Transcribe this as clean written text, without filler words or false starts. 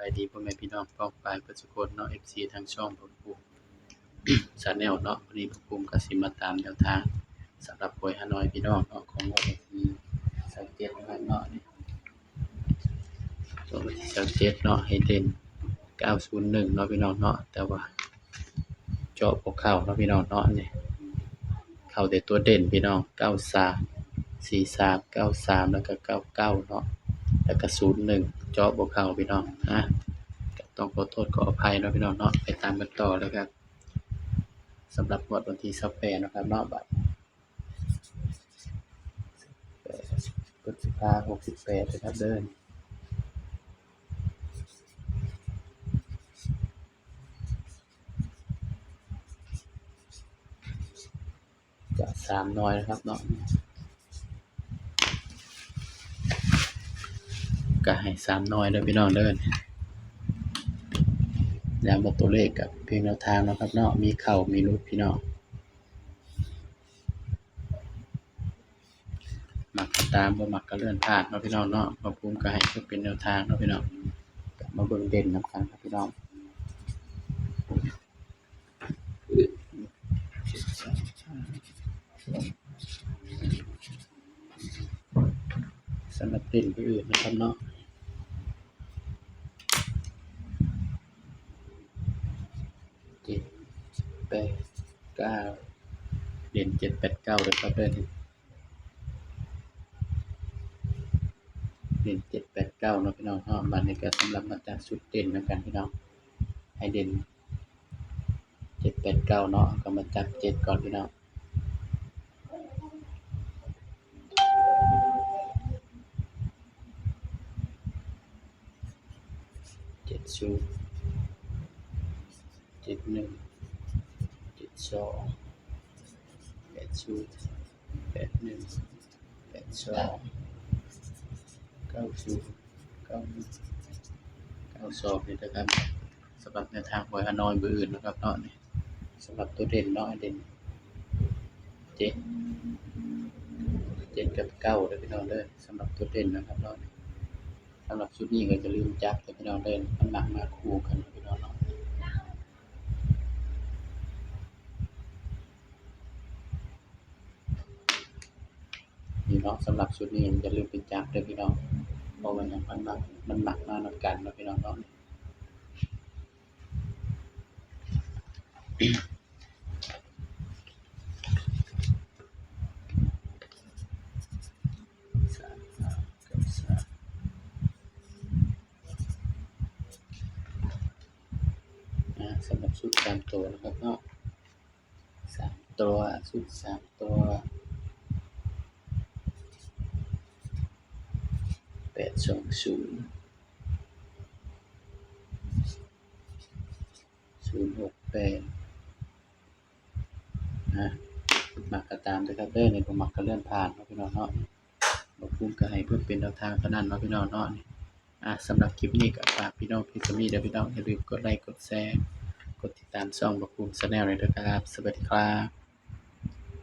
ายดีพ่อแม่พี่น้องป้องปายประชาชนเนาะ FC ทางช่องผมภูมิ Channel เนาะวันนี้ผมภูมิก็สิมาตามแนวทางสำหรับหวยฮานอยพี่น้องเนาะของวันที่27นะครับเนาะนี่ตัววันที่27เนาะให้เด่น901เนาะพี่น้องเนาะแต่ว่าเจาะบ่เข้าเนาะพี่น้องเนาะนี่เข้าแต่ตัวเด่นพี่น้อง93 43 93แล้วก็99เนาะแล้วก็01เจาะบ่เข้าพี่น้องก็ต้องขอโทษขออภัยเนาะพี่น้องเนาะไปตามกันต่อแล้วครับสำหรับงวดวันที่28นะครับเนาะบัดพฤษภาคม68นะครับเด้อจะ3น้อยนะครับเนาะก็ให้3น้อยเด้อพี่น้องเด้อแล้วมาตัวเลขกับเพียงแนวทางนะครับเนาะมีเข้ามีหลุดพี่น้องมักก็ตามบ่มักก็เลื่อนผ่านเนาะพี่น้องเนาะบ่ภูมิก็ให้เพื่อเป็นแนวทางเนาะพี่น้องก็มาเบิ่งเด่นนำกันครับพี่น้องสำหรับเด่นผู้อื่นนะครับเนาะ7 8 9เด่น7 8 9เลยครับเด้อเด่น7 8 9เนาะพี่น้องเนาะบัดนี้ก็สำหรับมาจากชุดเด่นเหมือนกันพี่น้องให้เด่น7 8 9เนาะก็มาจับ7ก่อนพี่น้อง70 71 72 80 81 82 90 91 92นี่นะครับสำหรับแนวทางหวยฮานอยเบอร์อื่นนะครับเนาะนี่สำหรับตัวเด่นเนาะเด่น7กับ9เด้อพี่น้องเด้อสำหรับตัวเด่นนะครับเนาะสำหรับชุดนี้ก็อย่าลืมจับเด้อพี่น้องเด้อมันมักมาคู่กันพี่น้องเนาะนี่เนาะสำหรับชุดนี้อย่าลืมไปจับเด้อพี่น้องเพราะว่ามันมักมานำกันเนาะพี่น้องเนาะสำหรับชุด3ตัวนะครับเนาะ3ตัวชุด3ตัว820 068มักก็ตามเด้อครับเด้อนี่บ่มักก็เลื่อนผ่านเนาะพี่น้องเนาะบ่ภูมิก็ให้เพื่อเป็นแนวทางเท่านั้นเนาะพี่น้องเนาะสำหรับคลิปนี้ก็ฝากพี่น้องที่จะมีเด้อพี่น้องอย่าลืมกดไลค์กดแชร์กดติดตามช่องบ่ภูมิ Channel ด้วยเด้อครับสวัสดีครับ